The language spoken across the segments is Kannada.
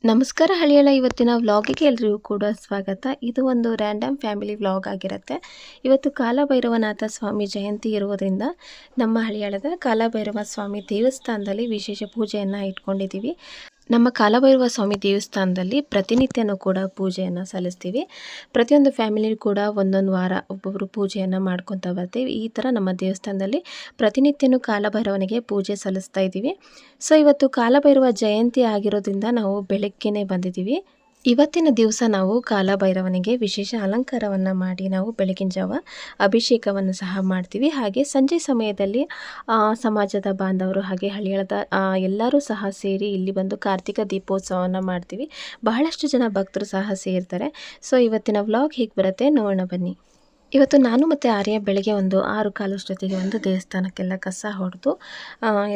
ನಮಸ್ಕಾರ ಹಳಿಯಳ ಇವತ್ತಿನ ವ್ಲಾಗಿಗೆ ಎಲ್ರಿಗೂ ಕೂಡ ಸ್ವಾಗತ. ಇದು ಒಂದು ರ್ಯಾಂಡಮ್ ಫ್ಯಾಮಿಲಿ ವ್ಲಾಗ್ ಆಗಿರುತ್ತೆ. ಇವತ್ತು ಕಾಲಭೈರವನಾಥ ಸ್ವಾಮಿ ಜಯಂತಿ ಇರುವುದರಿಂದ ನಮ್ಮ ಹಳಿಯಾಳದ ಕಾಲಭೈರವ ಸ್ವಾಮಿ ದೇವಸ್ಥಾನದಲ್ಲಿ ವಿಶೇಷ ಪೂಜೆಯನ್ನು ಇಟ್ಕೊಂಡಿದ್ದೀವಿ. ನಮ್ಮ ಕಾಲಭೈರವ ಸ್ವಾಮಿ ದೇವಸ್ಥಾನದಲ್ಲಿ ಪ್ರತಿನಿತ್ಯನೂ ಕೂಡ ಪೂಜೆಯನ್ನು ಸಲ್ಲಿಸ್ತೀವಿ. ಪ್ರತಿಯೊಂದು ಫ್ಯಾಮಿಲಿ ಕೂಡ ಒಂದೊಂದು ವಾರ ಒಬ್ಬೊಬ್ಬರು ಪೂಜೆಯನ್ನು ಮಾಡ್ಕೊತಾ ಬರ್ತೀವಿ. ಈ ಥರ ನಮ್ಮ ದೇವಸ್ಥಾನದಲ್ಲಿ ಪ್ರತಿನಿತ್ಯನೂ ಕಾಲಭೈರವನಿಗೆ ಪೂಜೆ ಸಲ್ಲಿಸ್ತಾ ಇದ್ದೀವಿ. ಸೊ ಇವತ್ತು ಕಾಲಭೈರವ ಜಯಂತಿ ಆಗಿರೋದ್ರಿಂದ ನಾವು ಬೆಳಗ್ಗೆನೇ ಬಂದಿದ್ದೀವಿ. ಇವತ್ತಿನ ದಿವಸ ನಾವು ಕಾಲಭೈರವನಿಗೆ ವಿಶೇಷ ಅಲಂಕಾರವನ್ನು ಮಾಡಿ ನಾವು ಬೆಳಗಿನ ಜಾವ ಅಭಿಷೇಕವನ್ನು ಸಹ ಮಾಡ್ತೀವಿ. ಹಾಗೆ ಸಂಜೆ ಸಮಯದಲ್ಲಿ ಸಮಾಜದ ಬಾಂಧವರು ಹಾಗೆ ಹಳಿಯಾಳದ ಎಲ್ಲರೂ ಸಹ ಸೇರಿ ಇಲ್ಲಿ ಬಂದು ಕಾರ್ತಿಕ ದೀಪೋತ್ಸವವನ್ನು ಮಾಡ್ತೀವಿ. ಬಹಳಷ್ಟು ಜನ ಭಕ್ತರು ಸಹ ಸೇರ್ತಾರೆ. ಸೊ ಇವತ್ತಿನ ವ್ಲಾಗ್ ಹೇಗೆ ಬರುತ್ತೆ ನೋಡೋಣ ಬನ್ನಿ. ಇವತ್ತು ನಾನು ಮತ್ತು ಆರ್ಯ ಬೆಳಗ್ಗೆ ಒಂದು 6:15 ಅಷ್ಟೊತ್ತಿಗೆ ಒಂದು ದೇವಸ್ಥಾನಕ್ಕೆಲ್ಲ ಕಸ ಹೊಡೆದು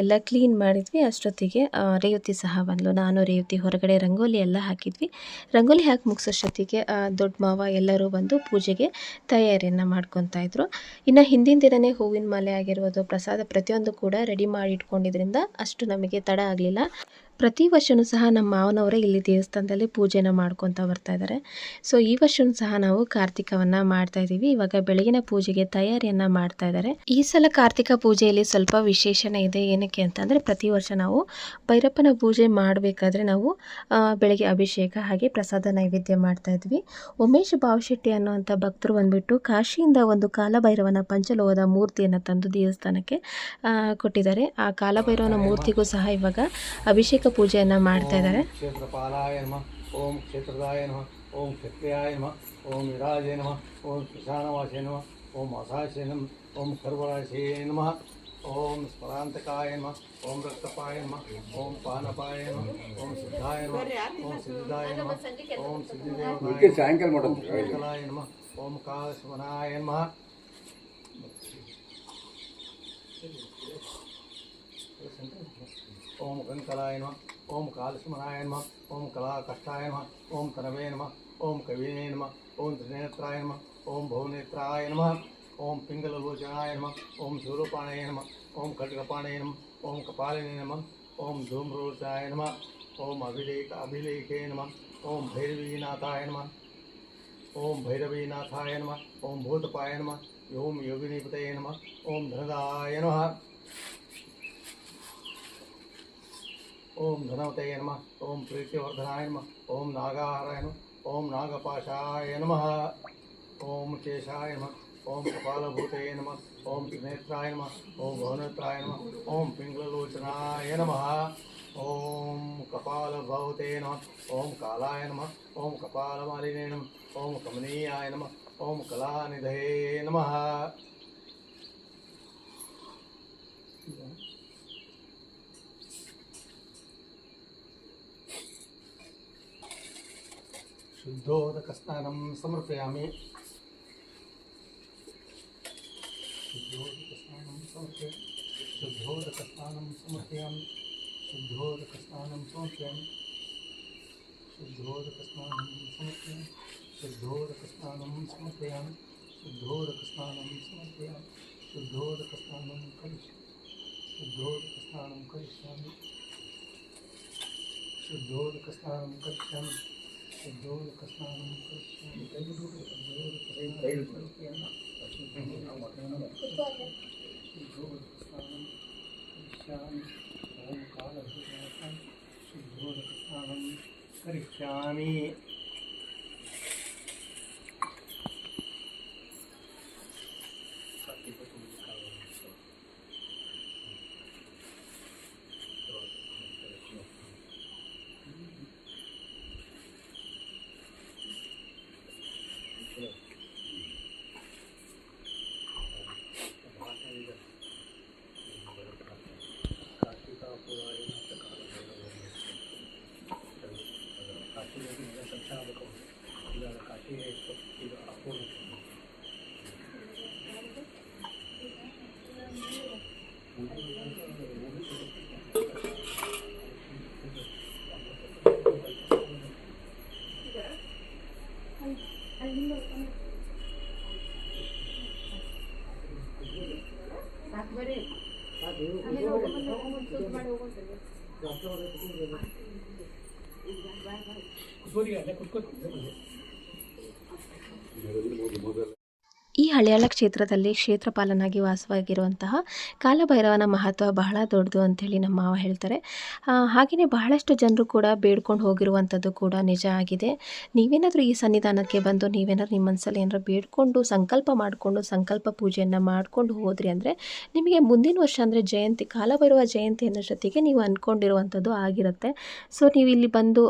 ಎಲ್ಲ ಕ್ಲೀನ್ ಮಾಡಿದ್ವಿ. ಅಷ್ಟೊತ್ತಿಗೆ ರೇವತಿ ಸಹ ಬಂದಳು. ನಾನು ರೇವತಿ ಹೊರಗಡೆ ರಂಗೋಲಿ ಎಲ್ಲ ಹಾಕಿದ್ವಿ. ರಂಗೋಲಿ ಹಾಕಿ ಮುಗಿಸೋಷ್ಟೊತ್ತಿಗೆ ದೊಡ್ಡ ಮಾವ ಎಲ್ಲರೂ ಬಂದು ಪೂಜೆಗೆ ತಯಾರಿಯನ್ನು ಮಾಡ್ಕೊತಾ ಇದ್ರು. ಇನ್ನು ಹಿಂದಿನ ದಿನವೇ ಹೂವಿನ ಮಾಲೆ ಆಗಿರ್ಬೋದು, ಪ್ರಸಾದ ಪ್ರತಿಯೊಂದು ಕೂಡ ರೆಡಿ ಮಾಡಿ ಇಟ್ಕೊಂಡಿದ್ರಿಂದ ಅಷ್ಟು ನಮಗೆ ತಡ ಆಗಲಿಲ್ಲ. ಪ್ರತಿ ವರ್ಷವೂ ಸಹ ನಮ್ಮ ಮಾವನವರೇ ಇಲ್ಲಿ ದೇವಸ್ಥಾನದಲ್ಲಿ ಪೂಜೆನ ಮಾಡ್ಕೊತಾ ಬರ್ತಾ ಇದ್ದಾರೆ. ಸೊ ಈ ವರ್ಷವೂ ಸಹ ನಾವು ಕಾರ್ತಿಕವನ್ನು ಮಾಡ್ತಾ ಇದ್ದೀವಿ. ಇವಾಗ ಬೆಳಗಿನ ಪೂಜೆಗೆ ತಯಾರಿಯನ್ನು ಮಾಡ್ತಾ ಇದ್ದಾರೆ. ಈ ಸಲ ಕಾರ್ತಿಕ ಪೂಜೆಯಲ್ಲಿ ಸ್ವಲ್ಪ ವಿಶೇಷಣೆ ಇದೆ. ಏನಕ್ಕೆ ಅಂತಂದರೆ ಪ್ರತಿ ವರ್ಷ ನಾವು ಭೈರಪ್ಪನ ಪೂಜೆ ಮಾಡಬೇಕಾದ್ರೆ ನಾವು ಬೆಳಗ್ಗೆ ಅಭಿಷೇಕ ಹಾಗೆ ಪ್ರಸಾದ ನೈವೇದ್ಯ ಮಾಡ್ತಾ ಇದ್ವಿ. ಉಮೇಶ್ ಬಾವಶೆಟ್ಟಿ ಅನ್ನುವಂಥ ಭಕ್ತರು ಬಂದುಬಿಟ್ಟು ಕಾಶಿಯಿಂದ ಒಂದು ಕಾಲಭೈರವನ ಪಂಚಲೋಹದ ಮೂರ್ತಿಯನ್ನು ತಂದು ದೇವಸ್ಥಾನಕ್ಕೆ ಕೊಟ್ಟಿದ್ದಾರೆ. ಆ ಕಾಲಭೈರವನ ಮೂರ್ತಿಗೂ ಸಹ ಇವಾಗ ಅಭಿಷೇಕ ಪೂಜೆಯನ್ನು ಮಾಡ್ತಾ ಇದ್ದಾರೆ. ಕ್ಷೇತ್ರಪಾಲಾಯ ನಮಃ, ಓಂ ಕ್ಷೇತ್ರದಾಯ ನಮಃ, ಓಂ ಕ್ಷತ್ರಿಯಾಯ ನಮಃ, ಓಂ ವಿರಾಜೇ ನಮಃ, ಓಂ ಶ್ಮಶಾನವಾಸೇ ನಮಃ, ಓಂ ಅಸಾಶೇ ನಮಃ, ಓಂ ಖರ್ವರಾಶೇ ನಮಃ, ಓಂ ಸ್ಮರಾಂತಕಾಯ ನಮಃ, ಓಂ ರಕ್ತಪಾಯ ನಮಃ, ಓಂ ಪಾನಪಾಯ ನಮಃ, ಓಂ ಸಿದ್ಧಾಯ ನಮಃ, ಓಂ ಸಿದ್ಧಾಯ ನಮಃ, ಓಂ ಸಿದ್ಧಿದೇವನಾಯ ನಮಃ, ಓಂ ಕಾಲಸ್ಮನಾಯ ನಮಃ, ಓಂ ಕಂಕಲಾಯ ನಮಃ, ಓಂ ಕಾಲಸ್ಮನಾಯ ನಮಃ, ಓಂ ಕಲಾಕಷ್ಟಾಯ ನಮಃ, ಓಂ ತನವೇ ನಮಃ, ಓಂ ಕವಿನೇ ನಮಃ, ಓಂ ತ್ರಿನೇತ್ರಾಯ ನಮಃ, ಓಂ ಭುವನೇತ್ರಾಯ ನಮಃ, ಓಂ ಪಿಂಗಲಲೋಚನಾಯ ನಮಃ, ಓಂ ಶೂಲಪಾಣಯ ನಮಃ, ಓಂ ಖಡ್ಗಪಾಣಯ ನಮಃ, ಓಂ ಕಪಾಲಿನೇ ನಮಃ, ಓಂ ಧೂಮ್ರೋಚಾಯ ನಮಃ, ಓಂ ಅಭಿಲೇಖೇ ನಮಃ, ಓಂ ಭೈರವೀನಾಥಾಯ ನಮಃ, ಓಂ ಭೈರವೀನಾಥಾಯ ನಮಃ, ಓಂ ಭೂತಪಾಯ ನಮಃ, ಓಂ ಯೋಗಿನೀಪತಯೇ ನಮಃ, ಓಂ ಧನದಾಯ ನಮಃ, ಓಂ ಧನವತಯೇ ನಮಃ, ಓಂ ಪ್ರೀತಿವರ್ಧನಾಯ ನಮಃ, ಓಂ ನಾಗಾಹಾರಾಯ ನಮಃ, ಓಂ ನಾಗಪಾಶಾಯ ನಮಃ, ಓಂ ಕೇಶಾಯ ನಮಃ, ಓಂ ಕಪಾಲಭೂತಯೇ ನಮಃ, ಓಂ ತ್ರಿನೇತ್ರಾಯ ನಮಃ, ಓಂ ಭುವನೇತ್ರಾಯ ನಮಃ, ಓಂ ಪಿಂಗಲಲೋಚನಾಯ ನಮಃ, ಓಂ ಕಪಾಲಭೂತೇ ನಮಃ, ಓಂ ಕಾಲಾಯ ನಮಃ, ಓಂ ಕಪಾಲಮಾಲಿನೇ ನಮಃ, ಓಂ ಕಮನೀಯಾಯ ನಮಃ, ಓಂ ಕಲಾನಿಧಯೇ ನಮಃ. ಶುದ್ಧೋದಕಸ್ನಾನಂ ಸಮರ್ಪಯಾಮಿ. ಶುದ್ಧೋದಕಸ್ನಾನಂ ಸಮರ್ಪಯಾಮಿ. ಶುದ್ಧೋದಕಸ್ನಾನಂ ಸಮರ್ಪಯಾಮಿ. ಶುದ್ಧೋದಕಸ್ನಾನಂ ಸಮರ್ಪಯಾಮಿ. ಶುದ್ಧೋದಕಸ್ನಾನಂ ಸಮರ್ಪಯಾಮಿ. ಶುದ್ಧೋದಕಸ್ನಾನಂ ಸಮರ್ಪಯಾಮಿ. ಶುದ್ಧೋದಕಸ್ನಾನಂ ಸಮರ್ಪಯಾಮಿ. ಶುದ್ಧೋದಕಸ್ನಾನಂ ಕರಿಷ್ಯಾಮಿ. ಶುದ್ಧೋದಕಸ್ನಾನಂ ಕರಿಷ್ಯಾಮಿ. ಶುದ್ಧೋದಕಸ್ನಾನಂ ಕರಿಷ್ಯಾಮಿ. ಶುದ್ಧೋದಕಸ್ನಾನಂ ಕರಿಷ್ಯಾಮಿ. ಓಂ ಕಾಲಭೂತಾಯ ಶುದ್ಧೋದಕಸ್ನಾನಂ ಕರಿಷ್ಯಾಮಿ. ಈ ಹಳಿಯಾಳ ಕ್ಷೇತ್ರದಲ್ಲಿ ಕ್ಷೇತ್ರಪಾಲನಾಗಿ ವಾಸವಾಗಿರುವಂತಹ ಕಾಲಭೈರವನ ಮಹತ್ವ ಬಹಳ ದೊಡ್ಡದು ಅಂಥೇಳಿ ನಮ್ಮ ಮಾವ ಹೇಳ್ತಾರೆ. ಹಾಗೆಯೇ ಬಹಳಷ್ಟು ಜನರು ಕೂಡ ಬೇಡ್ಕೊಂಡು ಹೋಗಿರುವಂಥದ್ದು ಕೂಡ ನಿಜ ಆಗಿದೆ. ನೀವೇನಾದರೂ ಈ ಸನ್ನಿಧಾನಕ್ಕೆ ಬಂದು ನೀವೇನಾದರೂ ನಿಮ್ಮ ಮನಸ್ಸಲ್ಲಿ ಏನಾದ್ರು ಬೇಡ್ಕೊಂಡು ಸಂಕಲ್ಪ ಮಾಡಿಕೊಂಡು ಸಂಕಲ್ಪ ಪೂಜೆಯನ್ನು ಮಾಡಿಕೊಂಡು ಹೋದ್ರಿ ಅಂದರೆ ನಿಮಗೆ ಮುಂದಿನ ವರ್ಷ ಅಂದರೆ ಜಯಂತಿ ಕಾಲಭೈರವ ಜಯಂತಿ ಅನ್ನೋ ಜೊತೆಗೆ ನೀವು ಅಂದ್ಕೊಂಡಿರುವಂಥದ್ದು ಆಗಿರುತ್ತೆ. ಸೊ ನೀವು ಇಲ್ಲಿ ಬಂದು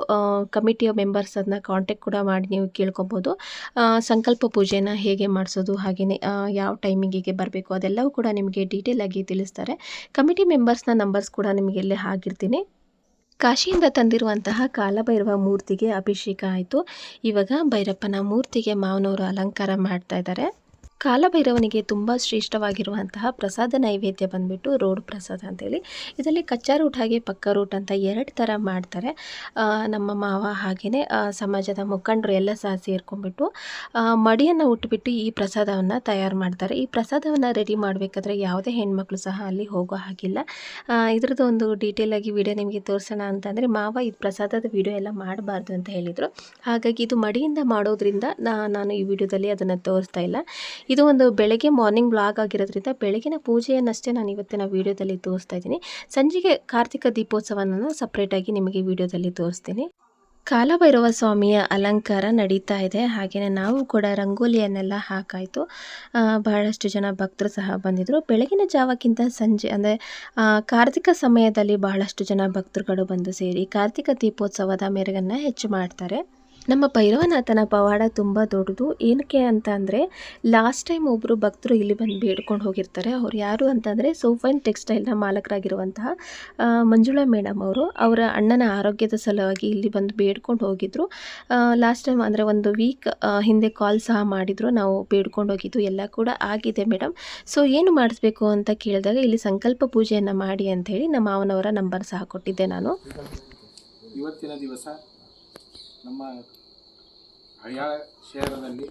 ಕಮಿಟಿಯ ಮೆಂಬರ್ಸ್ ಅದನ್ನ ಕಾಂಟ್ಯಾಕ್ಟ್ ಕೂಡ ಮಾಡಿ ನೀವು ಕೇಳ್ಕೊಬೋದು. ಸಂಕಲ್ಪ ಪೂಜೆನ ಹೇಗೆ ಮಾಡಿಸೋದು ಹಾಗೆಯೇ ಯಾವ ಟೈಮಿಂಗಿಗೆ ಬರಬೇಕು ಅದೆಲ್ಲವೂ ಕೂಡ ನಿಮಗೆ ಡೀಟೇಲ್ ಆಗಿ ತಿಳಿಸ್ತಾರೆ. ಕಮಿಟಿ ಮೆಂಬರ್ಸ್ನ ನಂಬರ್ಸ್ ಕೂಡ ನಿಮಗೆ ಇಲ್ಲೇ ಹಾಕಿರ್ತೀನಿ. ಕಾಶಿಯಿಂದ ತಂದಿರುವಂತಹ ಕಾಲಭೈರವ ಮೂರ್ತಿಗೆ ಅಭಿಷೇಕ ಆಯಿತು. ಇವಾಗ ಭೈರಪ್ಪನ ಮೂರ್ತಿಗೆ ಮಾವನವರು ಅಲಂಕಾರ ಮಾಡ್ತಾ ಇದ್ದಾರೆ. ಕಾಲಭೈರವನಿಗೆ ತುಂಬ ಶ್ರೇಷ್ಠವಾಗಿರುವಂತಹ ಪ್ರಸಾದ ನೈವೇದ್ಯ ಬಂದುಬಿಟ್ಟು ರೋಡ್ ಪ್ರಸಾದ ಅಂತೇಳಿ, ಇದರಲ್ಲಿ ಕಚ್ಚಾ ರೂಟ್ ಹಾಗೆ ಪಕ್ಕ ರೂಟ್ ಅಂತ 2 ಥರ ಮಾಡ್ತಾರೆ. ನಮ್ಮ ಮಾವ ಹಾಗೆಯೇ ಸಮಾಜದ ಮುಖಂಡರು ಎಲ್ಲ ಸಹ ಸೇರ್ಕೊಂಡ್ಬಿಟ್ಟು ಮಡಿಯನ್ನು ಉಟ್ಬಿಟ್ಟು ಈ ಪ್ರಸಾದವನ್ನು ತಯಾರು ಮಾಡ್ತಾರೆ. ಈ ಪ್ರಸಾದವನ್ನು ರೆಡಿ ಮಾಡಬೇಕಾದ್ರೆ ಯಾವುದೇ ಹೆಣ್ಮಕ್ಳು ಸಹ ಅಲ್ಲಿ ಹೋಗೋ ಹಾಗಿಲ್ಲ. ಇದ್ರದ್ದು ಒಂದು ಡೀಟೇಲಾಗಿ ವಿಡಿಯೋ ನಿಮಗೆ ತೋರಿಸೋಣ ಅಂತಂದರೆ ಮಾವ ಇದು ಪ್ರಸಾದದ ವಿಡಿಯೋ ಎಲ್ಲ ಮಾಡಬಾರ್ದು ಅಂತ ಹೇಳಿದರು. ಹಾಗಾಗಿ ಇದು ಮಡಿಯಿಂದ ಮಾಡೋದ್ರಿಂದ ನಾನು ಈ ವಿಡಿಯೋದಲ್ಲಿ ಅದನ್ನು ತೋರಿಸ್ತಾ ಇಲ್ಲ. ಇದು ಒಂದು ಬೆಳಗ್ಗೆ ಮಾರ್ನಿಂಗ್ ವ್ಲಾಗ್ ಆಗಿರೋದ್ರಿಂದ ಬೆಳಗಿನ ಪೂಜೆಯನ್ನಷ್ಟೇ ನಾನು ಇವತ್ತಿನ ವಿಡಿಯೋದಲ್ಲಿ ತೋರಿಸ್ತಾ ಇದ್ದೀನಿ. ಸಂಜೆಗೆ ಕಾರ್ತಿಕ ದೀಪೋತ್ಸವನ ಸಪ್ರೇಟಾಗಿ ನಿಮಗೆ ವಿಡಿಯೋದಲ್ಲಿ ತೋರಿಸ್ತೀನಿ. ಕಾಲಭೈರವ ಸ್ವಾಮಿಯ ಅಲಂಕಾರ ನಡೀತಾ ಇದೆ. ಹಾಗೆಯೇ ನಾವು ಕೂಡ ರಂಗೋಲಿಯನ್ನೆಲ್ಲ ಹಾಕಾಯಿತು. ಬಹಳಷ್ಟು ಜನ ಭಕ್ತರು ಸಹ ಬಂದಿದ್ದರು. ಬೆಳಗಿನ ಜಾವಕ್ಕಿಂತ ಸಂಜೆ ಅಂದರೆ ಕಾರ್ತಿಕ ಸಮಯದಲ್ಲಿ ಬಹಳಷ್ಟು ಜನ ಭಕ್ತರುಗಳು ಬಂದು ಸೇರಿ ಕಾರ್ತಿಕ ದೀಪೋತ್ಸವದ ಮೆರುಗನ್ನು ಹೆಚ್ಚು ಮಾಡ್ತಾರೆ. ನಮ್ಮ ಭೈರವನಾಥನ ಪವಾಡ ತುಂಬ ದೊಡ್ಡದು. ಏನಕ್ಕೆ ಅಂತ ಅಂದರೆ ಲಾಸ್ಟ್ ಟೈಮ್ ಒಬ್ಬರು ಭಕ್ತರು ಇಲ್ಲಿ ಬಂದು ಬೇಡ್ಕೊಂಡು ಹೋಗಿರ್ತಾರೆ. ಅವ್ರು ಯಾರು ಅಂತಂದರೆ ಸೋಫೈನ್ ಟೆಕ್ಸ್ಟೈಲ್ನ ಮಾಲಕರಾಗಿರುವಂತಹ ಮಂಜುಳಾ ಮೇಡಮ್ ಅವರು. ಅವರ ಅಣ್ಣನ ಆರೋಗ್ಯದ ಸಲುವಾಗಿ ಇಲ್ಲಿ ಬಂದು ಬೇಡ್ಕೊಂಡು ಹೋಗಿದ್ರು. ಲಾಸ್ಟ್ ಟೈಮ್ ಅಂದರೆ ಒಂದು ವೀಕ್ ಹಿಂದೆ ಕಾಲ್ ಸಹ ಮಾಡಿದರು. ನಾವು ಬೇಡ್ಕೊಂಡು ಹೋಗಿದ್ದು ಎಲ್ಲ ಕೂಡ ಆಗಿದೆ ಮೇಡಮ್, ಸೊ ಏನು ಮಾಡಿಸ್ಬೇಕು ಅಂತ ಕೇಳಿದಾಗ ಇಲ್ಲಿ ಸಂಕಲ್ಪ ಪೂಜೆಯನ್ನು ಮಾಡಿ ಅಂಥೇಳಿ ನಮ್ಮ ಮಾವನವರ ನಂಬರ್ ಸಹ ಕೊಟ್ಟಿದ್ದೆ ನಾನು. ಇವತ್ತಿನ ದಿವಸ ನಮ್ಮ ಹಳಿಯಾಳ ಶಹರದಲ್ಲಿ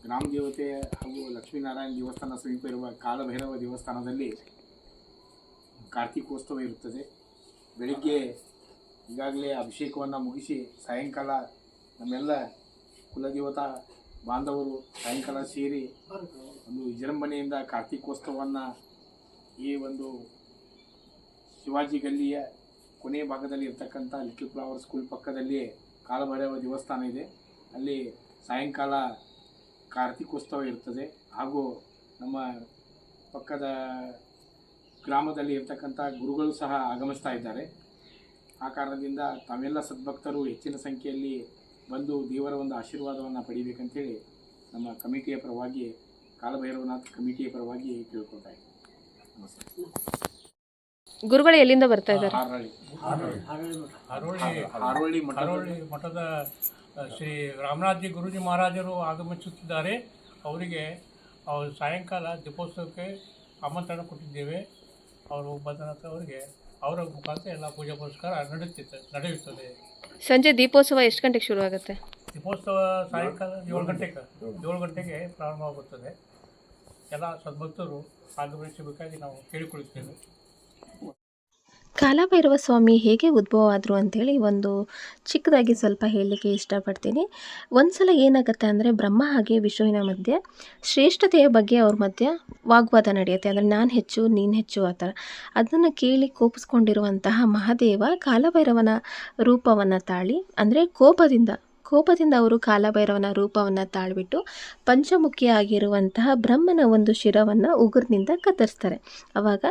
ಗ್ರಾಮ ದೇವತೆ ಹಾಗೂ ಲಕ್ಷ್ಮೀನಾರಾಯಣ ದೇವಸ್ಥಾನ ಸಮೀಪ ಇರುವ ಕಾಲಭೈರವ ದೇವಸ್ಥಾನದಲ್ಲಿ ಕಾರ್ತಿಕೋತ್ಸವ ಇರುತ್ತದೆ. ಬೆಳಿಗ್ಗೆ ಈಗಾಗಲೇ ಅಭಿಷೇಕವನ್ನು ಮುಗಿಸಿ ಸಾಯಂಕಾಲ ನಮ್ಮೆಲ್ಲ ಕುಲದೇವತಾ ಬಾಂಧವರು ಸಾಯಂಕಾಲ ಸೇರಿ ಒಂದು ವಿಜೃಂಭಣೆಯಿಂದ ಕಾರ್ತಿಕೋತ್ಸವವನ್ನು ಈ ಒಂದು ಶಿವಾಜಿ ಗಲ್ಲಿಯ ಕೊನೆಯ ಭಾಗದಲ್ಲಿ ಇರ್ತಕ್ಕಂಥ ಲಿಟಲ್ ಫ್ಲವರ್ ಸ್ಕೂಲ್ ಪಕ್ಕದಲ್ಲಿ ಕಾಲಭೈರವ ದೇವಸ್ಥಾನ ಇದೆ. ಅಲ್ಲಿ ಸಾಯಂಕಾಲ ಕಾರ್ತಿಕೋತ್ಸವ ಇರ್ತದೆ. ಹಾಗೂ ನಮ್ಮ ಪಕ್ಕದ ಗ್ರಾಮದಲ್ಲಿ ಇರ್ತಕ್ಕಂಥ ಗುರುಗಳು ಸಹ ಆಗಮಿಸ್ತಾ ಇದ್ದಾರೆ. ಆ ಕಾರಣದಿಂದ ತಾವೆಲ್ಲ ಸದ್ಭಕ್ತರು ಹೆಚ್ಚಿನ ಸಂಖ್ಯೆಯಲ್ಲಿ ಬಂದು ದೇವರ ಒಂದು ಆಶೀರ್ವಾದವನ್ನು ಪಡಿಬೇಕಂತೇಳಿ ನಮ್ಮ ಕಮಿಟಿಯ ಪರವಾಗಿ ಕಾಲಭೈರವನಾಥ ಕಮಿಟಿಯ ಪರವಾಗಿ ಕೇಳ್ಕೊತಾ ಇದ್ದೀನಿ. ನಮಸ್ಕಾರ. ಗುರುಗಳು ಎಲ್ಲಿಂದ ಬರ್ತಾ ಇದ್ದಾರೆ? ಹಾರೋಳಿ ಮಠದ ಶ್ರೀ ರಾಮನಾಥ್ಜಿ ಗುರೂಜಿ ಮಹಾರಾಜರು ಆಗಮಿಸುತ್ತಿದ್ದಾರೆ. ಅವರಿಗೆ ಸಾಯಂಕಾಲ ದೀಪೋತ್ಸವಕ್ಕೆ ಆಮಂತ್ರಣ ಕೊಟ್ಟಿದ್ದೇವೆ. ಅವರು ಬಂದ ನಂತರ ಅವರಿಗೆ ಅವರ ಮುಖಾಂತರ ಎಲ್ಲ ಪೂಜೆ ಪುರಸ್ಕಾರ ನಡೆಯುತ್ತದೆ. ಸಂಜೆ ದೀಪೋತ್ಸವ ಎಷ್ಟು ಗಂಟೆಗೆ ಶುರು ಆಗುತ್ತೆ? ದೀಪೋತ್ಸವ ಸಾಯಂಕಾಲ 7 ಗಂಟೆಗೆ ಪ್ರಾರಂಭವಾಗುತ್ತದೆ. ಎಲ್ಲ ಸದ್ಭಕ್ತರು ಆಗಮಿಸಬೇಕಾಗಿ ನಾವು ಕೇಳಿಕೊಳ್ಳುತ್ತೇವೆ. ಕಾಲಭೈರವ ಸ್ವಾಮಿ ಹೇಗೆ ಉದ್ಭವ ಆದರು ಅಂಥೇಳಿ ಒಂದು ಚಿಕ್ಕದಾಗಿ ಸ್ವಲ್ಪ ಹೇಳಲಿಕ್ಕೆ ಇಷ್ಟಪಡ್ತೀನಿ. ಒಂದು ಸಲ ಏನಾಗುತ್ತೆ ಅಂದರೆ ಬ್ರಹ್ಮ ಹಾಗೆ ವಿಷ್ಣುವಿನ ಮಧ್ಯೆ ಶ್ರೇಷ್ಠತೆಯ ಬಗ್ಗೆ ಅವ್ರ ಮಧ್ಯೆ ವಾಗ್ವಾದ ನಡೆಯುತ್ತೆ. ಅಂದರೆ ನಾನು ಹೆಚ್ಚು ನೀನು ಹೆಚ್ಚು ಆ ಥರ. ಅದನ್ನು ಕೇಳಿ ಕೋಪಿಸ್ಕೊಂಡಿರುವಂತಹ ಮಹಾದೇವ ಕಾಲಭೈರವನ ರೂಪವನ್ನು ತಾಳಿ ಅಂದರೆ ಕೋಪದಿಂದ ಅವರು ಕಾಲಭೈರವನ ರೂಪವನ್ನು ತಾಳ್ಬಿಟ್ಟು ಪಂಚಮುಖಿಯಾಗಿರುವಂತಹ ಬ್ರಹ್ಮನ ಒಂದು ಶಿರವನ್ನು ಉಗುರಿನಿಂದ ಕತ್ತರಿಸ್ತಾರೆ. ಆವಾಗ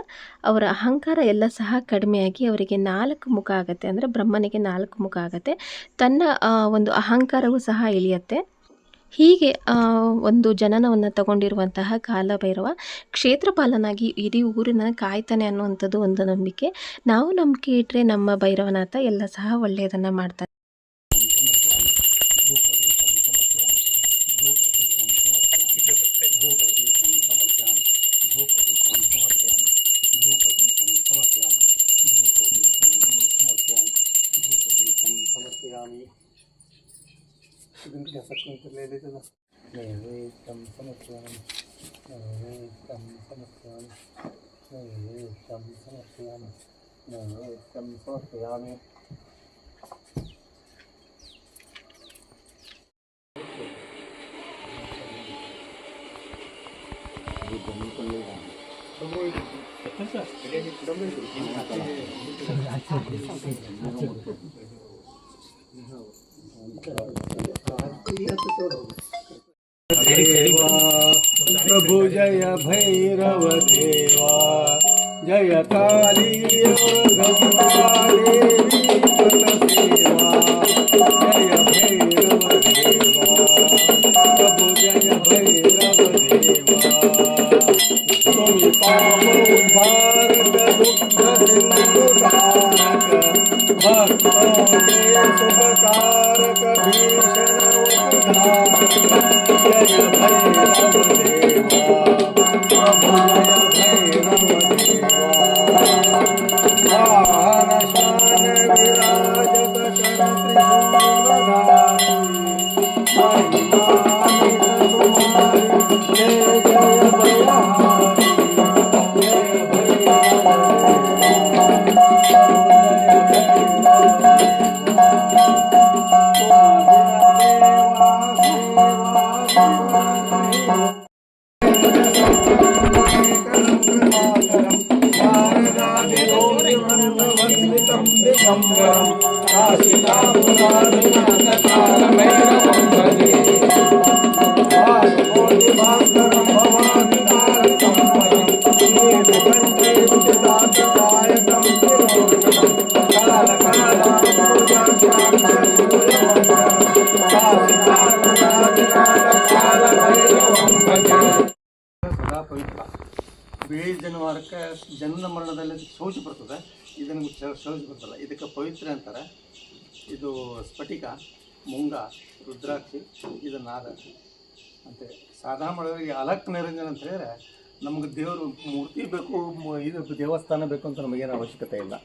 ಅವರ ಅಹಂಕಾರ ಎಲ್ಲ ಸಹ ಕಡಿಮೆಯಾಗಿ ಅವರಿಗೆ 4 ಮುಖ ಆಗುತ್ತೆ. ಅಂದರೆ ಬ್ರಹ್ಮನಿಗೆ 4 ಮುಖ ಆಗುತ್ತೆ. ತನ್ನ ಒಂದು ಅಹಂಕಾರವೂ ಸಹ ಇಳಿಯುತ್ತೆ. ಹೀಗೆ ಒಂದು ಜನನವನ್ನು ತಗೊಂಡಿರುವಂತಹ ಕಾಲಭೈರವ ಕ್ಷೇತ್ರಪಾಲನಾಗಿ ಇಡೀ ಊರಿನ ಕಾಯ್ತಾನೆ ಅನ್ನುವಂಥದ್ದು ಒಂದು ನಂಬಿಕೆ. ನಾವು ನಂಬಿಕೆ ಇಟ್ಟರೆ ನಮ್ಮ ಭೈರವನಾಥ ಎಲ್ಲ ಸಹ ಒಳ್ಳೆಯದನ್ನು ಮಾಡ್ತಾರೆ. प्रभु जय भैरव देवा, जय काली जय भैरव देवा, प्रभु जय भैरव देवा। तुम पाप भारत दुख सिंधु तारक, भक्तों के शुभकारक भीषण उद्धारक। जय भैरव देवा, प्रभु जय भैरव देवा। शान शान विराजत शर त्रिशूलधारी, महिमा निज तुम्हारी जय जय बलहारी। जय भैरव ಸದಾ ಪವಿತ್ರ. ಬಿಳಿ ಜನವಾರಕ್ಕೆ ಜನ ಮರಣದಲ್ಲಿ ಶೌಚ ಬರ್ತದೆ, ಇದನ್ನು ಶೌಚ ಬರ್ತಲ್ಲ, ಇದಕ್ಕೆ ಪವಿತ್ರ ಅಂತಾರೆ. ಇದು ಸ್ಫಟಿಕ, ಮುಂಗ, ರುದ್ರಾಕ್ಷಿ, ಇದು ನಾದ ಅಂತೇಳಿ. ಸಾಧಾರಣ ಮಾಡೋರಿಗೆ ಅಲಕ್ ನಿರಂಜನ ಅಂತ ಹೇಳಿದ್ರೆ ನಮಗೆ ದೇವರು ಮೂರ್ತಿ ಬೇಕು, ಇದು ದೇವಸ್ಥಾನ ಬೇಕು ಅಂತ ನಮಗೇನು ಅವಶ್ಯಕತೆ ಇಲ್ಲ.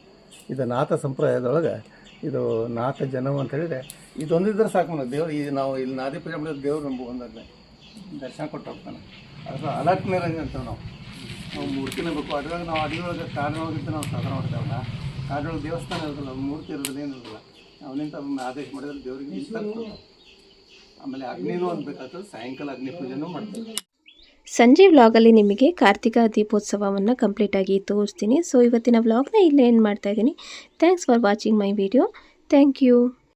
ಇದು ನಾಥ ಸಂಪ್ರದಾಯದೊಳಗೆ ಇದು ನಾಥ ಜನವು ಅಂತ ಹೇಳಿದರೆ ಇದೊಂದಿದ್ರೆ ಸಾಕು ನಮಗೆ ದೇವರು. ಇದು ನಾವು ಇಲ್ಲಿ ನಾದಿ ಪೂಜೆ ಮಾಡಿದ್ರೆ ದೇವರು ನಮ್ಗೆ ಒಂದೊಂದೇ ದರ್ಶನ ಕೊಟ್ಟು ಹೋಗ್ತಾನೆ. ಅದು ಅಲಕ್ ನಿರಂಜನ ಅಂತ ನಾವು ಮೂರ್ತಿನೇ ಬೇಕು. ಅದ್ರಾಗ ನಾವು ಅಡಿಯೊಳಗೆ ಕಾಡಿನೊಳಗಿದ್ದು ನಾವು ಸಾಧನ ಮಾಡ್ತೇವಲ್ಲ, ಕಾಡಿನೊಳಗೆ ದೇವಸ್ಥಾನ ಇರೋದಿಲ್ಲ, ಮೂರ್ತಿ ಇರೋದಿಲ್ಲ, ಏನಿರೋದಿಲ್ಲ. ಅವನಿಂದ ಆದೇಶ ಮಾಡಿದ್ರೆ ದೇವರಿಗೆ ಇಷ್ಟ ಆಗ್ತದೆ. ಆಮೇಲೆ ಅಗ್ನಿನೂ ಅನ್ಬೇಕಾಗ್ತದೆ, ಸಾಯಂಕಾಲ ಅಗ್ನಿ ಪೂಜೆನೂ ಮಾಡ್ತೇವೆ. ಸಂಜೆ ವ್ಲಾಗಲ್ಲಿ ನಿಮಗೆ ಕಾರ್ತಿಕ ದೀಪೋತ್ಸವವನ್ನು ಕಂಪ್ಲೀಟಾಗಿ ತೋರಿಸ್ತೀನಿ. ಸೊ ಇವತ್ತಿನ ವ್ಲಾಗ್ನ ಇಲ್ಲೇ ಏನು ಮಾಡ್ತಾಯಿದ್ದೀನಿ. Thanks for watching my video. Thank you.